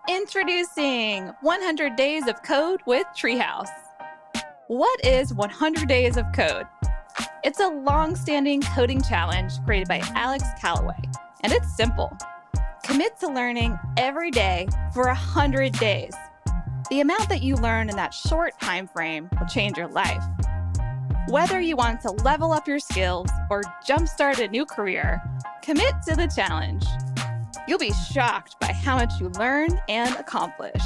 Introducing 100 Days of Code with Treehouse. What is 100 Days of Code? It's a long-standing coding challenge created by Alex Calloway, and it's simple. Commit to learning every day for 100 days. The amount that you learn in that short time frame will change your life. Whether you want to level up your skills or jumpstart a new career, commit to the challenge. You'll be shocked by how much you learn and accomplish.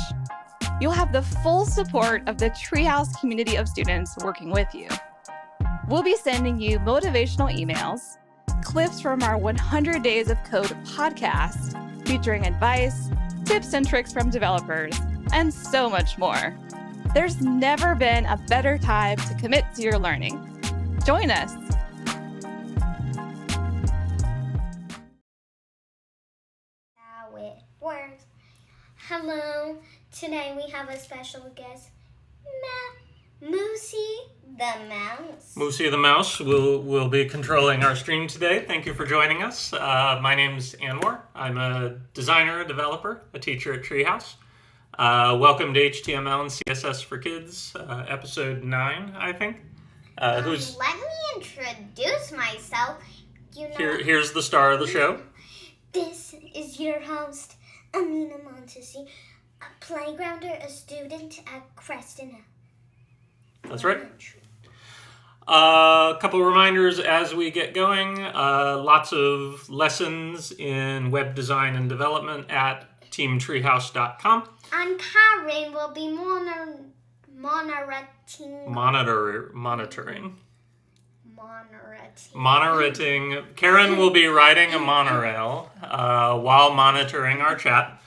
You'll have the full support of the Treehouse community of students working with you. We'll be sending you motivational emails, clips from our 100 Days of Code podcast, featuring advice, tips and tricks from developers, and so much more. There's never been a better time to commit to your learning. Join us. How it works. Hello. Today we have a special guest, Moosey the Mouse. Moosey the Mouse will be controlling our stream today. Thank you for joining us. My name's Anwar. I'm a designer, a developer, a teacher at Treehouse. Welcome to HTML and CSS for Kids, episode 9, I think. Let me introduce myself. Here's the star of the show. This is your host, Amina Montesi, a playgrounder, a student at Creston. That's right. A couple reminders as we get going. Lots of lessons in web design and development at teamtreehouse.com. And Karen will be monitoring. Karen will be riding a monorail while monitoring our chat.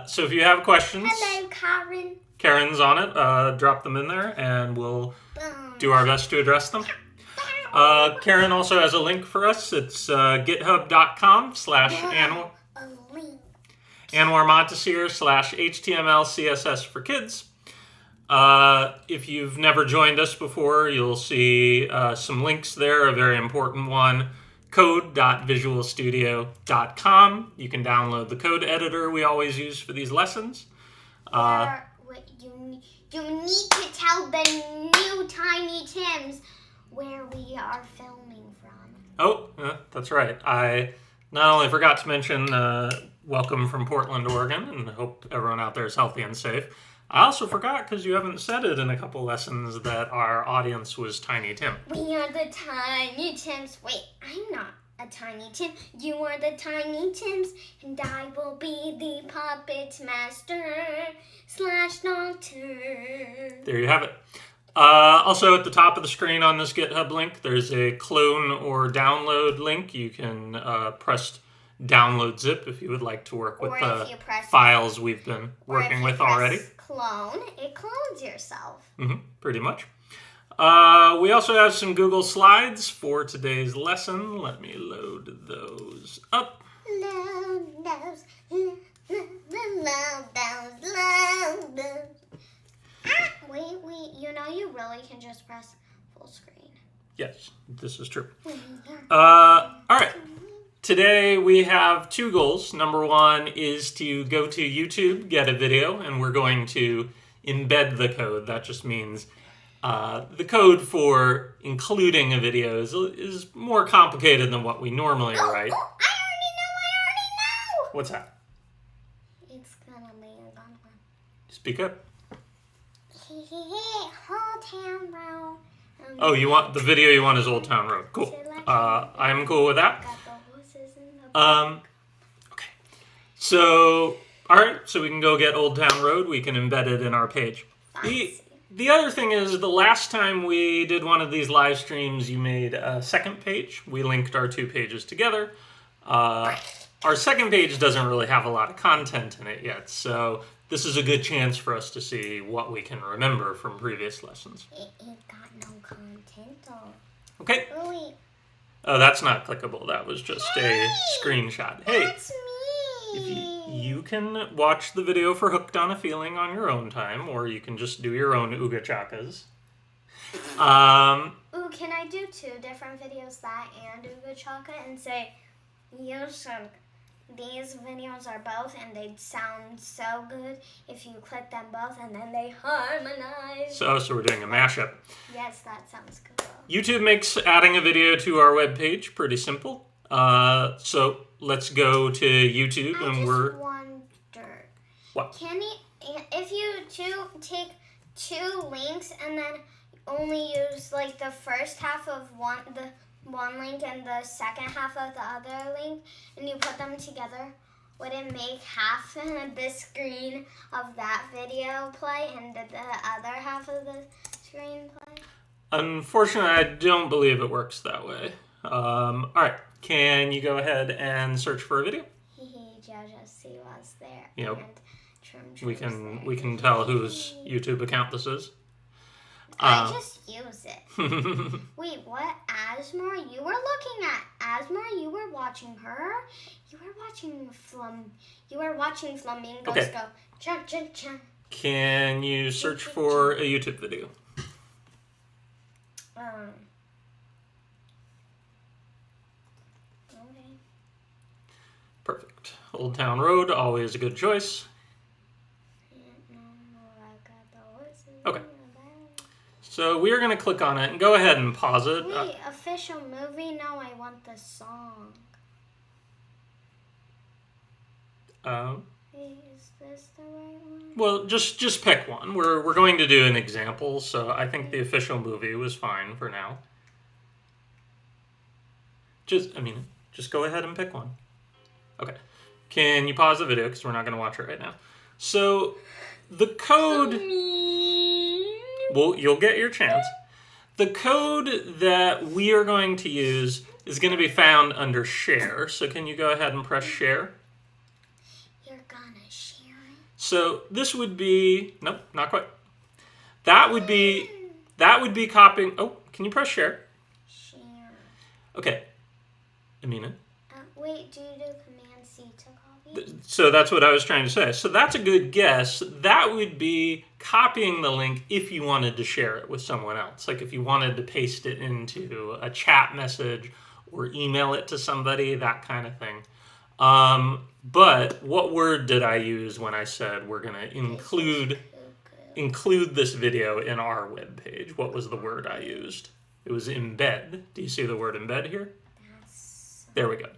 So if you have questions, hello, Karen. Karen's on it. Drop them in there, and we'll do our best to address them. Karen also has a link for us. It's github.com/Anwar. Anwar Montesir /HTML CSS for Kids. If you've never joined us before, you'll see some links there. A very important one, code.visualstudio.com. You can download the code editor we always use for these lessons. You need to tell the new Tiny Tims where we are filming from. Oh, that's right. I not only forgot to mention welcome from Portland, Oregon, and I hope everyone out there is healthy and safe. I also forgot, because you haven't said it in a couple lessons, that our audience was Tiny Tim. We are the Tiny Tims. Wait, I'm not a Tiny Tim. You are the Tiny Tims, and I will be the puppet master / doctor. There you have it. Also, at the top of the screen on this GitHub link, there's a clone or download link. You can press download zip if you would like to work with the files we've been working with already. Clone, it clones yourself. Pretty much. We also have some Google Slides for today's lesson. Let me load those up. Load those. Wait, you really can just press full screen. Yes, this is true. All right. Today we have 2 goals. Number 1 is to go to YouTube, get a video, and we're going to embed the code. That just means the code for including a video is more complicated than what we normally write. I already know! What's that? It's gonna be a good one. Speak up. Whole town road. Oh, the video you want is Old Town Road. Cool. I'm cool with that. Okay. So, all right. So we can go get Old Town Road. We can embed it in our page. The other thing is, the last time we did one of these live streams, you made a second page. We linked our 2 pages together. Our second page doesn't really have a lot of content in it yet, so this is a good chance for us to see what we can remember from previous lessons. It got no content on. Okay. Wait. Oh, that's not clickable. That was just a screenshot. Hey, that's me. You can watch the video for Hooked on a Feeling on your own time, or you can just do your own Ooga Chakas. Ooh, can I do 2 different videos, that and Ooga Chaka, and say, you should these videos are both, and they'd sound so good if you click them both and then they harmonize. So we're doing a mashup. Yes, that sounds cool. YouTube makes adding a video to our webpage pretty simple. So let's go to YouTube I and just we're... wonder. What? Can if you take 2 links and then only use like the first half of one link and the second half of the other link, and you put them together, would it make half the screen of that video play and the other half of the screen play? Unfortunately, I don't believe it works that way. All right, can you go ahead and search for a video? Jojo, see what's there. Yep. And We can tell whose YouTube account this is. I just use it. Wait, what? Asmar? You were looking at Asmar? You were watching her? You were watching flamingos Okay. go cha cha cha. Can you search for a YouTube video? Okay. Perfect. Old Town Road, always a good choice. Okay. So we are going to click on it and go ahead and pause it. Wait, official movie? No, I want the song. Is this the right one? Well, just pick one. We're going to do an example, so I think the official movie was fine for now. Just go ahead and pick one. Okay. Can you pause the video because we're not going to watch it right now? So the code... Well, you'll get your chance. The code that we are going to use is going to be found under share. So can you go ahead and press share? You're gonna share it? So this would be, nope, not quite. That would be copying, oh, can you press share? Share. Okay. Amina. Wait, do you do Command C to copy? So that's what I was trying to say. So that's a good guess. That would be copying the link if you wanted to share it with someone else. Like if you wanted to paste it into a chat message or email it to somebody, that kind of thing. But what word did I use when I said we're going to include this video in our web page? What was the word I used? It was embed. Do you see the word embed here? There we go.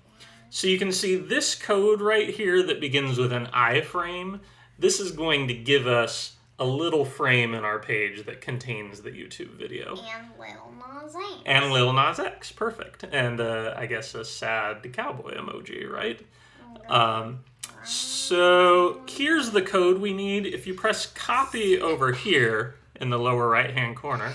So you can see this code right here that begins with an iframe. This is going to give us a little frame in our page that contains the YouTube video. And Lil Nas X. And Lil Nas X, perfect. And I guess a sad cowboy emoji, right? So here's the code we need. If you press copy over here in the lower right-hand corner.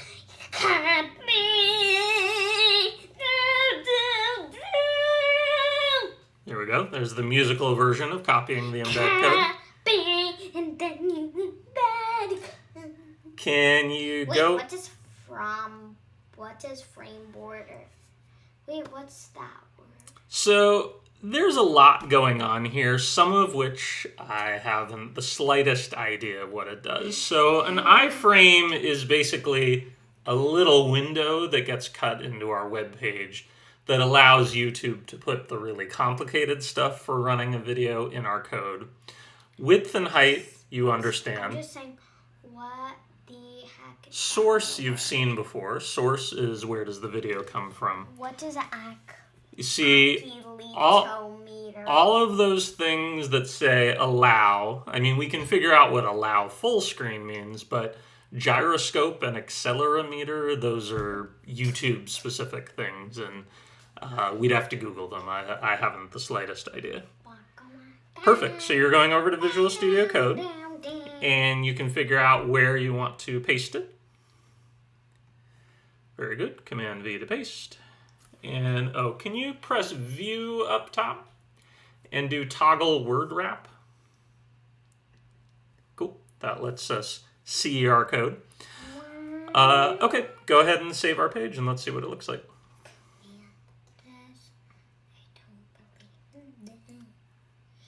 There we go. There's the musical version of copying the embed code. Can you go? What does frame border? Wait, what's that word? So there's a lot going on here, some of which I haven't the slightest idea what it does. So an iframe is basically a little window that gets cut into our web page that allows YouTube to put the really complicated stuff for running a video in our code. Width and height, you understand. I'm just saying, what the heck is Source, you've seen before. Source is where does the video come from. What does You see, all of those things that say allow, I mean, we can figure out what allow full screen means, but gyroscope and accelerometer, those are YouTube specific things, and we'd have to Google them. I haven't the slightest idea. Perfect. So you're going over to Visual Studio Code, and you can figure out where you want to paste it. Very good. Command V to paste. And, oh, can you press View up top and do Toggle Word Wrap? Cool. That lets us see our code. Okay, go ahead and save our page, and let's see what it looks like.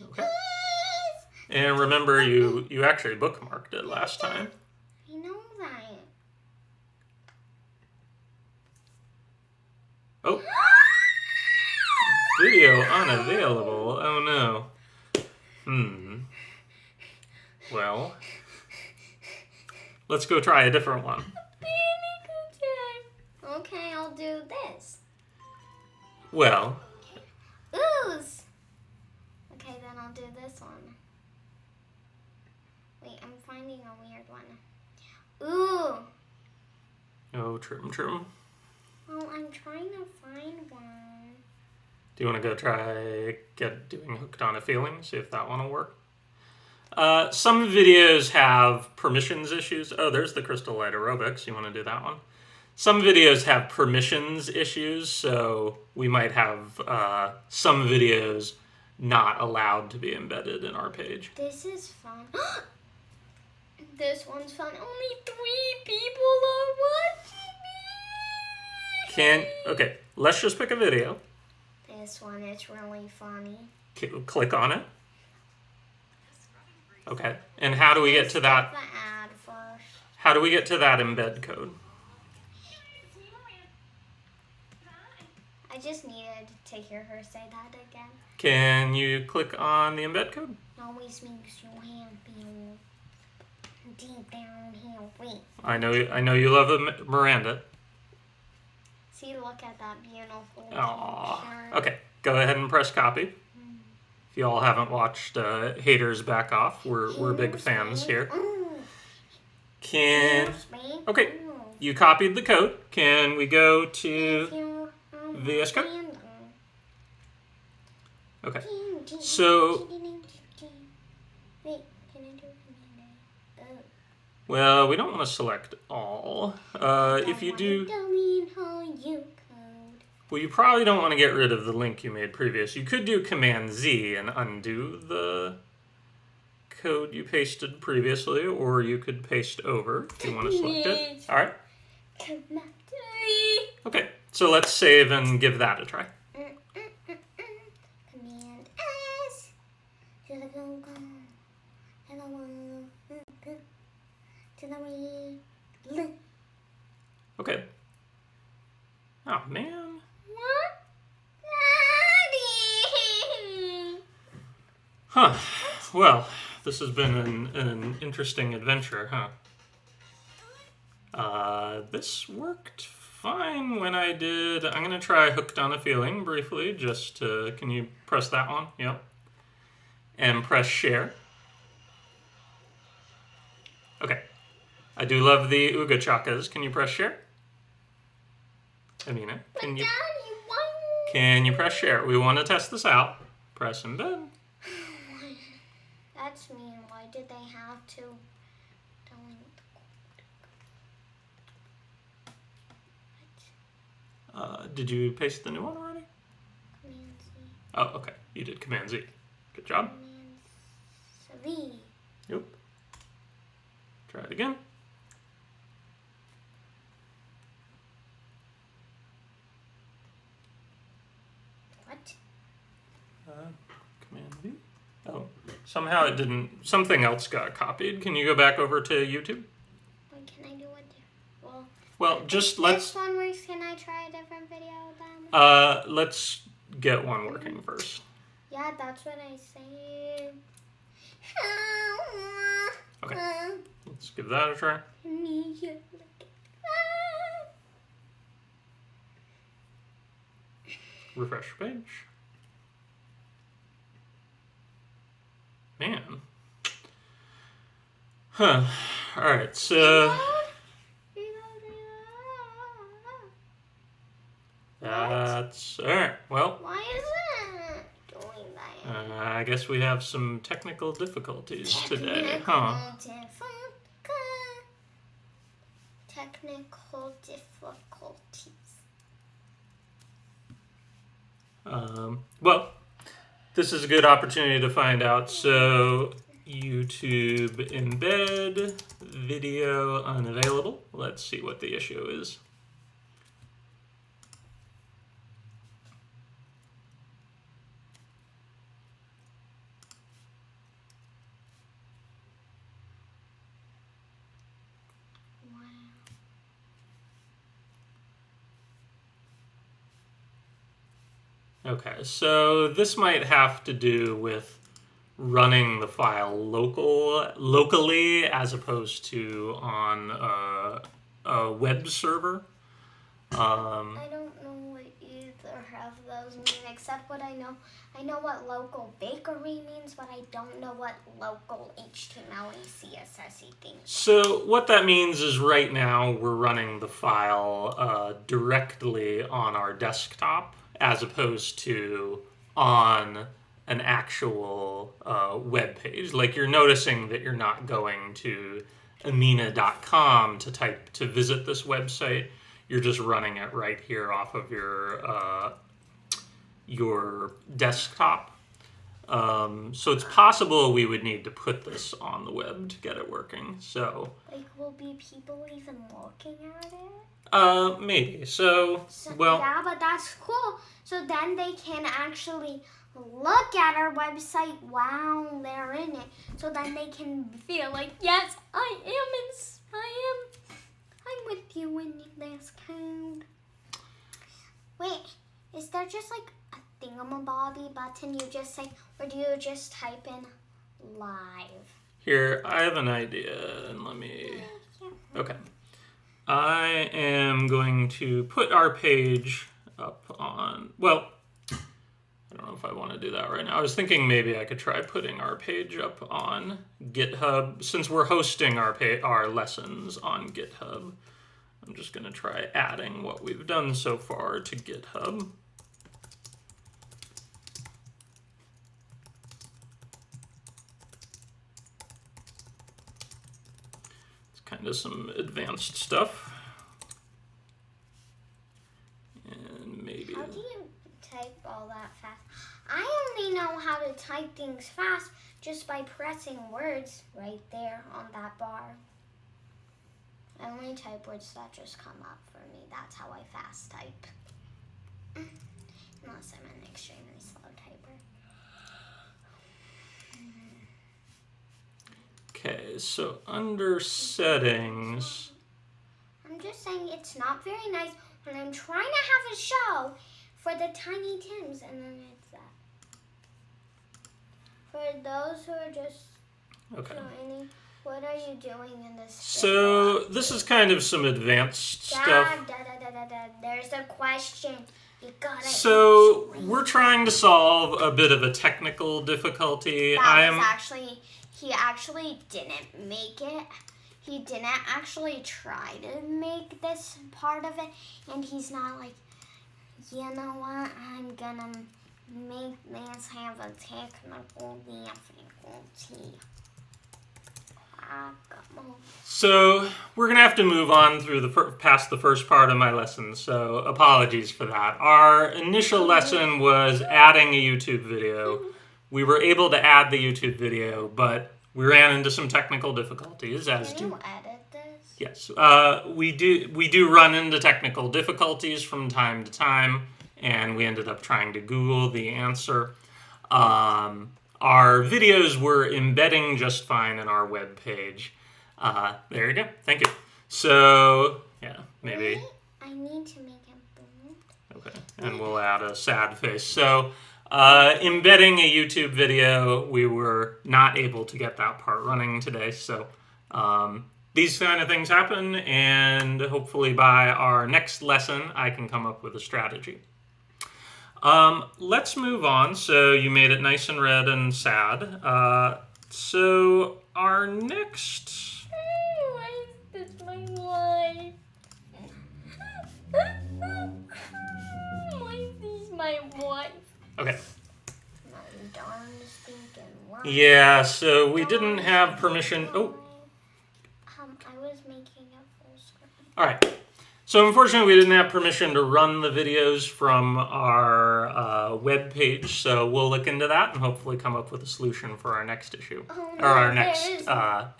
Okay. And remember, you actually bookmarked it last time. I know that. Oh. Video unavailable. Oh no. Well, let's go try a different one. Okay, I'll do this. Well, Ooze. Okay, then I'll do this one. Wait, I'm finding a weird one. Ooh. oh, trim. Oh, I'm trying to find one. Do you want to go try doing hooked on a feeling? See if that one will work. Some videos have permissions issues. Oh, there's the Crystal Light Aerobics. You want to do that one? Some videos have permissions issues, so we might have some videos not allowed to be embedded in our page. This is fun. This one's fun. Only 3 people are watching me. Okay, let's just pick a video. This one is really funny. Click on it. Okay, and how do we get to that? The ad first. How do we get to that embed code? I just needed to hear her say that again. Can you click on the embed code? Always makes you happy. Deep down here, wait. I know you love Miranda. See, look at that beautiful Aww. picture. Okay, go ahead and press copy. If you all haven't watched Haters Back Off, we're big fans here. Okay, you copied the code. Can we go to VS Code? Okay, so well, we don't want to select all. If you do, well, you probably don't want to get rid of the link you made previous. You could do Command Z and undo the code you pasted previously, or you could paste over if you want to select it. All right. Okay, so let's save and give that a try. Command S. Okay. Oh man. What? Huh. Well, this has been an interesting adventure, huh? This worked fine when I did. I'm gonna try Hooked on a Feeling briefly, just to. Can you press that one? Yep. And press share. Okay. I do love the Ooga Chakas. Can you press share? Amina, can you press share? We want to test this out. Press embed. That's mean. Why did they have to Did you paste the new one already? Command Z. Oh, okay. You did Command Z. Good job. Command Z. Yep. Try it again. What? Command V. Oh, somehow it didn't. Something else got copied. Can you go back over to YouTube? What can I do with it? Well, just This let's. one works. Can I try a different video then? Let's get one working first. Yeah, that's what I said. Okay. Let's give that a try. Refresh page. Man. Huh. Alright, so that's alright. Well, Why is it doing that? I guess we have some technical difficulties today, huh? Technical difficulties. Well, this is a good opportunity to find out. So, YouTube embed, video unavailable. Let's see what the issue is. Okay, so this might have to do with running the file locally as opposed to on a web server. I don't know what either of those mean, except what I know. I know what local bakery means, but I don't know what local HTML and CSS things. So what that means is right now we're running the file directly on our desktop as opposed to on an actual web page. Like you're noticing that you're not going to Amina.com to visit this website. You're just running it right here off of your desktop. So it's possible we would need to put this on the web to get it working. So like, will be people even looking at it? Maybe. So well. Yeah, but that's cool. So then they can actually look at our website while they're in it. So then they can feel like, yes, I'm with you in this code. Wait, is there just like a thingamabobby button you just say, or do you just type in live? Here, I have an idea, and let me... Okay. I am going to put our page up on... Well, I don't know if I want to do that right now. I was thinking maybe I could try putting our page up on GitHub. Since we're hosting our lessons on GitHub, I'm just going to try adding what we've done so far to GitHub. It's kind of some advanced stuff. And maybe... How do you type all that fast? I only know how to type things fast just by pressing words right there on that bar. I only type words that just come up for me. That's how I fast type. Unless I'm an extremely slow typer. Okay, so under settings... I'm just saying it's not very nice when I'm trying to have a show for the Tiny Tims, and then it's that. For those who are just joining, what are you doing in this So this is kind of some advanced stuff. There's a question. You gotta So we're trying to solve a bit of a technical difficulty. He actually didn't make it. He didn't actually try to make this part of it, and he's not like, you know what, I'm gonna make this have a technical difficulty. So we're gonna have to move on through past the first part of my lesson. So apologies for that. Our initial lesson was adding a YouTube video. We were able to add the YouTube video, but we ran into some technical difficulties. Can you edit this? Yes, we do run into technical difficulties from time to time, and we ended up trying to Google the answer. Our videos were embedding just fine in our web page. There you go. Thank you. So, yeah, maybe. Wait, I need to make it bold. Okay, and we'll add a sad face. So, embedding a YouTube video, we were not able to get that part running today. So, these kind of things happen, and hopefully by our next lesson, I can come up with a strategy. Let's move on. So you made it nice and red and sad. So our next... Why is this my life? Why is this my wife? Okay. My darn stinking wife. Yeah, so we didn't have permission... Oh. I was making a full screen. All right. So unfortunately, we didn't have permission to run the videos from our web page, so we'll look into that and hopefully come up with a solution for our next issue, or our next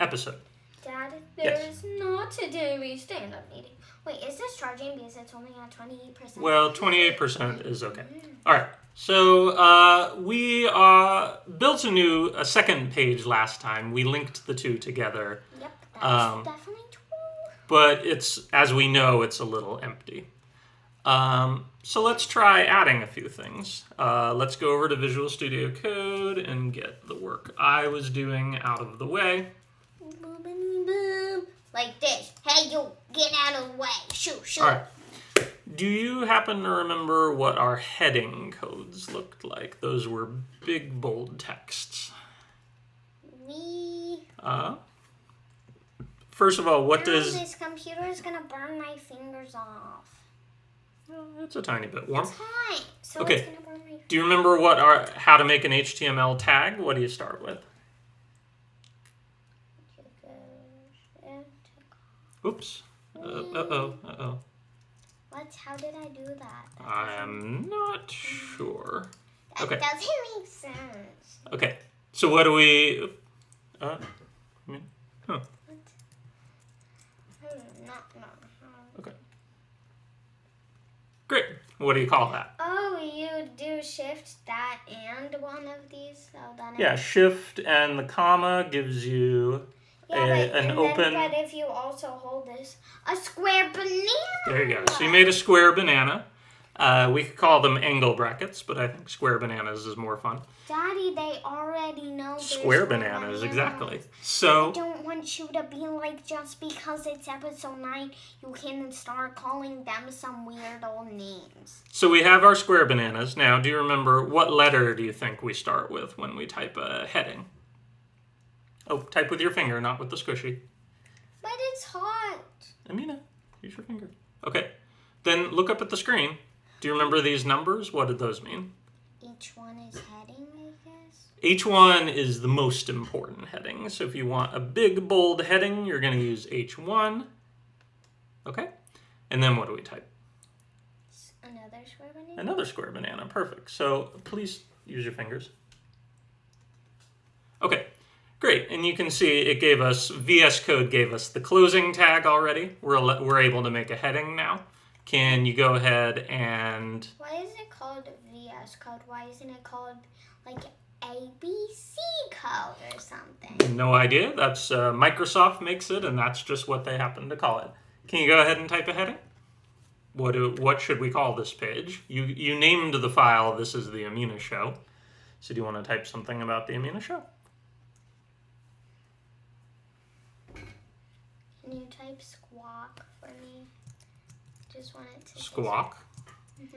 episode. Dad, there's not a daily stand-up meeting. Wait, is this charging because it's only at 28%? Well, 28% is okay. All right. So we built a second page last time. We linked the two together. Yep, that's definitely true. But it's, as we know, it's a little empty. So let's try adding a few things. Let's go over to Visual Studio Code and get the work I was doing out of the way. Like this. Hey, you, get out of the way. Shoot, shoot. All right. Do you happen to remember what our heading codes looked like? Those were big, bold texts. First of all, what does... This computer is going to burn my fingers off. It's a tiny bit warm. It's hot, so Okay. it's going to burn my fingers. Do you remember how to make an HTML tag? What do you start with? Oops. Uh-oh. How did I do that? I'm not sure. That Okay. doesn't make sense. Okay. So what do we... Huh. Okay. Great. What do you call that? Oh, you do shift that and one of these, so then Yeah, shift and the comma gives you an open... But if you also hold this, a square banana. There you go. So you made a square banana. We could call them angle brackets, but I think square bananas is more fun. Daddy, they already know Square bananas, exactly. So I don't want you to be like, just because it's episode 9, you can start calling them some weird old names. So we have our square bananas. Now, do you remember what letter do you think we start with when we type a heading? Oh, type with your finger, not with the squishy. But it's hot. Amina, use your finger. Okay. Then look up at the screen. Do you remember these numbers? What did those mean? Each one is heading, I guess. H1 is the most important heading. So if you want a big, bold heading, you're going to use H1. Okay. And then what do we type? Another square banana? Another square banana. Perfect. So please use your fingers. Okay. Great. And you can see it gave us, VS Code gave us the closing tag already. We're able to make a heading now. Can you go ahead and... Why is it called VS Code? Why isn't it called like ABC Code or something? No idea. That's Microsoft makes it, and that's just what they happen to call it. Can you go ahead and type a heading? What should we call this page? You named the file, this is the Amina show. So do you want to type something about the Amina show? Can you type squawk for me? Just want it to Squawk,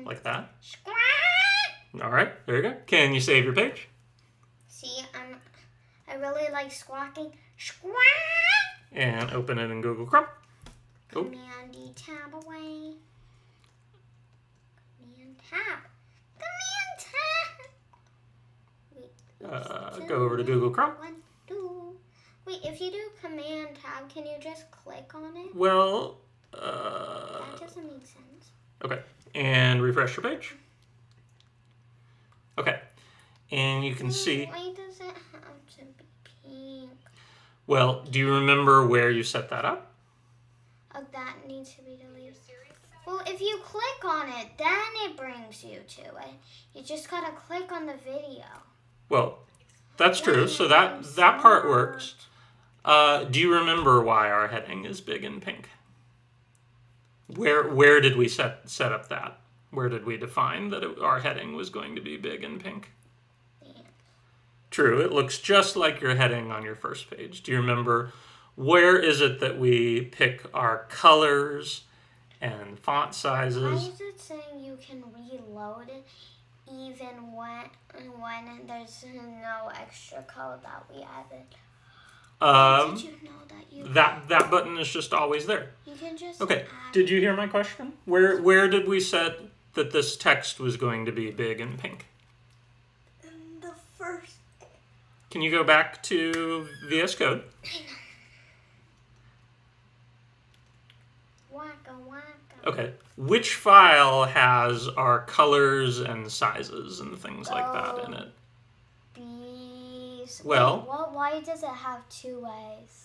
like that. Squawk! All right, there you go. Can you save your page? See, I really like squawking. Squawk! And open it in Google Chrome. Oh. Command D tab away. Command tab. Command tab. Wait, Go over to Google Chrome. 1, 2. Wait, if you do command tab, can you just click on it? Well, That doesn't make sense. okay, and refresh your page. Okay, and you can see... Why does it have to be pink? Well, do you remember where you set that up? Oh, that needs to be deleted. Well, if you click on it, then it brings you to it. You just gotta click on the video. Well, that's true, so that part works. Do you remember why our heading is big and pink? Where did we set up that? Where did we define that our heading was going to be big and pink? Yeah. True, it looks just like your heading on your first page. Do you remember where is it that we pick our colors and font sizes? Why is it saying you can reload it even when there's no extra code that we added? Did you know that that button is just always there. You can just Okay. add... Did you hear my question? Where did we set that this text was going to be big and pink? In the first... Can you go back to VS Code? Waka waka. Okay. Which file has our colors and sizes and things like that in it? Bees. Well... Wait, why does it have 2 ways?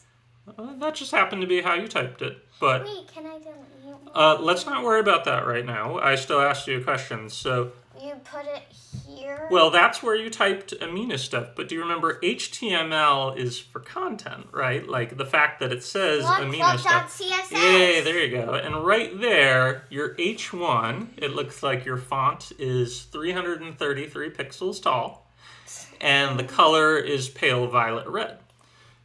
That just happened to be how you typed it. But Wait, can I delete? let's not worry about that right now. I still asked you a question. So You put it here here? Well, that's where you typed Amina stuff. But do you remember HTML is for content, right? Like the fact that it says Amina stuff. CSS. Yay, there you go. And right there, your H1, it looks like your font is 333 pixels tall. And the color is pale violet red.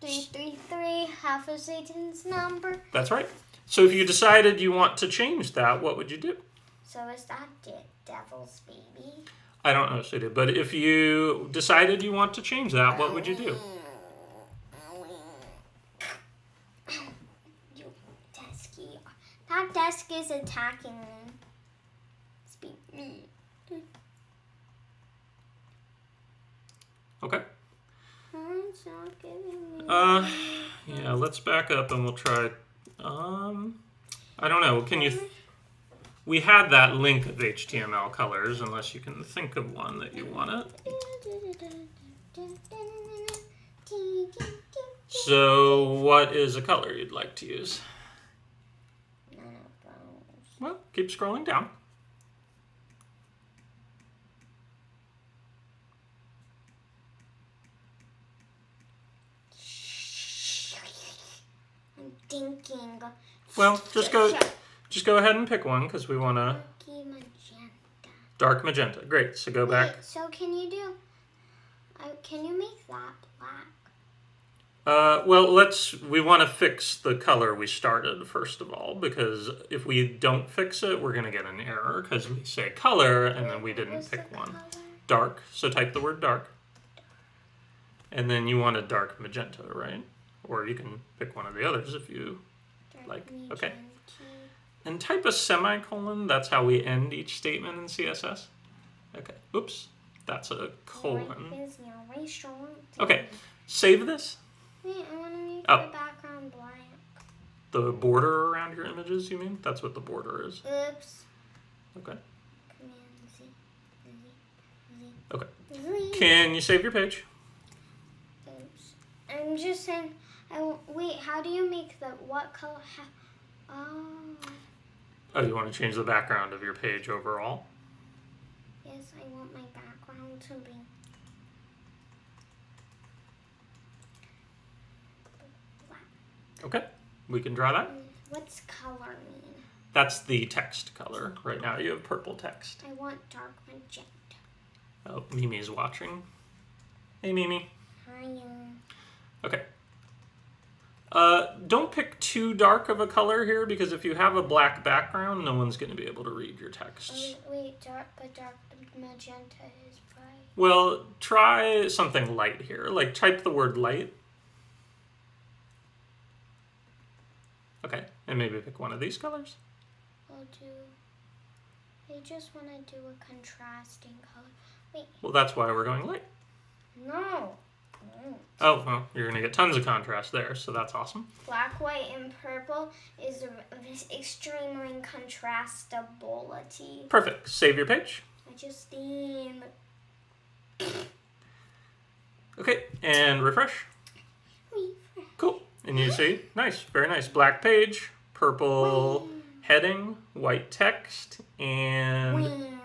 333, half of Satan's number. That's right. So if you decided you want to change that, what would you do? So is that Devil's Baby? I don't know, Sadie, but if you decided you want to change that, what would you do? You desky. That desk is attacking me. Speak me. Okay. It's not giving me. Yeah, let's back up and we'll try. I don't know. Can you? We had that link of HTML colors, unless you can think of one that you want it. So, what is a color you'd like to use? None of those. Well, keep scrolling down. I'm thinking. Well, just go ahead and pick one because we want to. Magenta. Dark magenta. Great. So go back. Wait, so can you do? Can you make that black? Well, we want to fix the color we started first of all, because if we don't fix it, we're going to get an error because we say color and then we didn't pick one. Color? Dark. So type the word dark. And then you want a dark magenta, right? Or you can pick one of the others if you like. Okay. And type a semicolon. That's how we end each statement in CSS. Okay. Oops. That's a colon. Okay. Save this. Wait, I want to make Oh. the background blank. The border around your images, you mean? That's what the border is. Oops. Okay. Command Z. Okay. Z. Can you save your page? Oops. I'm just saying. Wait. How do you make the what color? Oh. Oh, you want to change the background of your page overall? Yes, I want my background to be black. Okay. We can draw that. What's color mean? That's the text color. Right now you have purple text. I want dark magenta. Oh, Mimi's watching. Hey, Mimi. Hi. Okay. Don't pick too dark of a color here because if you have a black background, no one's going to be able to read your text. Wait, dark magenta is bright. Well, try something light here. Like type the word light. Okay, and maybe pick one of these colors. I just want to do a contrasting color. Wait. Well, that's why we're going light. No. Oh, well, you're going to get tons of contrast there, so that's awesome. Black, white, and purple is extremely contrastability. Perfect. Save your page. I just need... Okay, and refresh. Cool. And you see, nice, very nice. Black page, purple heading, white text, and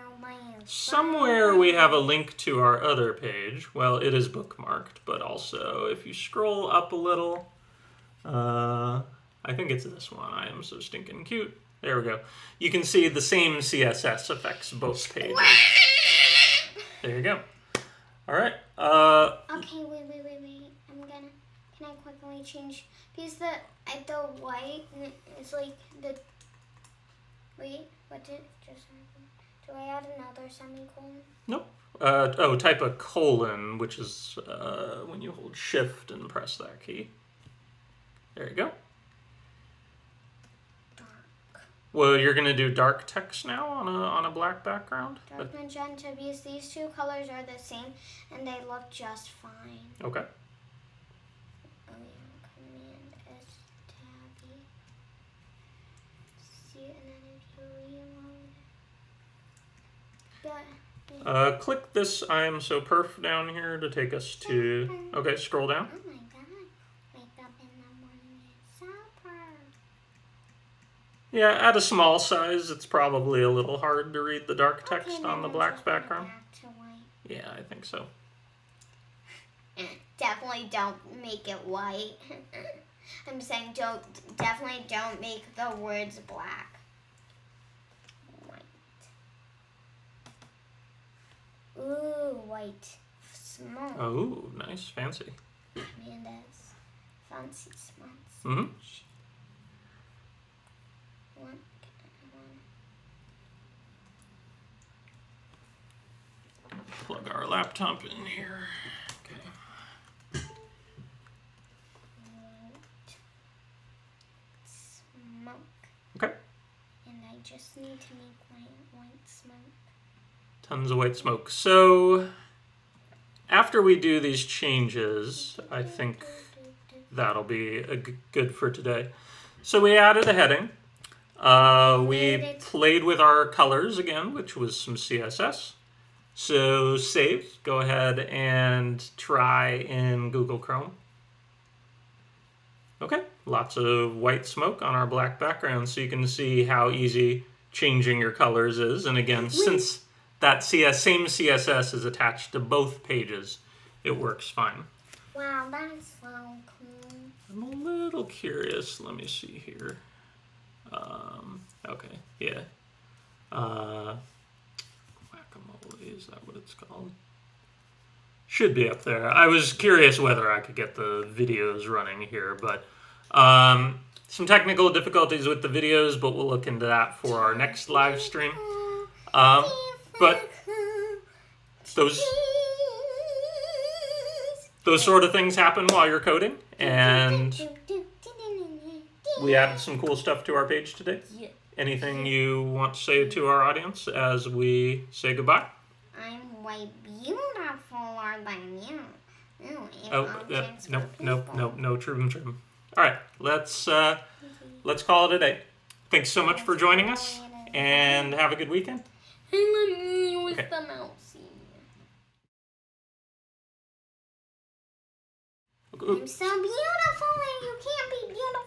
somewhere we have a link to our other page. Well, it is bookmarked, but also if you scroll up a little, I think it's this one. I am so stinking cute. There we go. You can see the same CSS affects both pages. There you go. All right. Okay, wait. Can I quickly change? Because the white is like the... Wait, what did just happen? Do I add another semicolon? Nope. Type a colon, which is when you hold shift and press that key. There you go. Dark. Well, you're going to do dark text now on a black background? Dark magenta, because these two colors are the same and they look just fine. Okay. Oh yeah, Command S tabby. See, and then if you reload. Click this I am so perf down here to take us to... Okay, scroll down. Oh my god. Wake up in the morning and supper. Yeah, at a small size, it's probably a little hard to read the dark text on the black background. Back to white. Yeah, I think so. Definitely don't make it white. I'm saying definitely don't make the words black. White. Ooh, white smoke. Oh, nice, fancy. Amanda's fancy smokes. Mm-hmm. One. Plug our laptop in here. Okay. Smoke. Okay. And I just need to make white smoke. Tons of white smoke. So after we do these changes, I think that'll be good for today. So we added a heading. We played with our colors again, which was some CSS. So save. Go ahead and try in Google Chrome. Okay, lots of white smoke on our black background, so you can see how easy changing your colors is. And again, since that same CSS is attached to both pages, it works fine. Wow, that is so cool. I'm a little curious. Let me see here. Okay, yeah. Whack-a-mole, is that what it's called? Should be up there. I was curious whether I could get the videos running here, but some technical difficulties with the videos, but we'll look into that for our next live stream. But those sort of things happen while you're coding, and we added some cool stuff to our page today. Anything you want to say to our audience as we say goodbye? I'm way beautifuler than you. Ooh, No, trim. All right, let's call it a day. Thanks so much for joining us, and have a good weekend. I love you with the mousey. I'm so beautiful, and you can't be beautiful.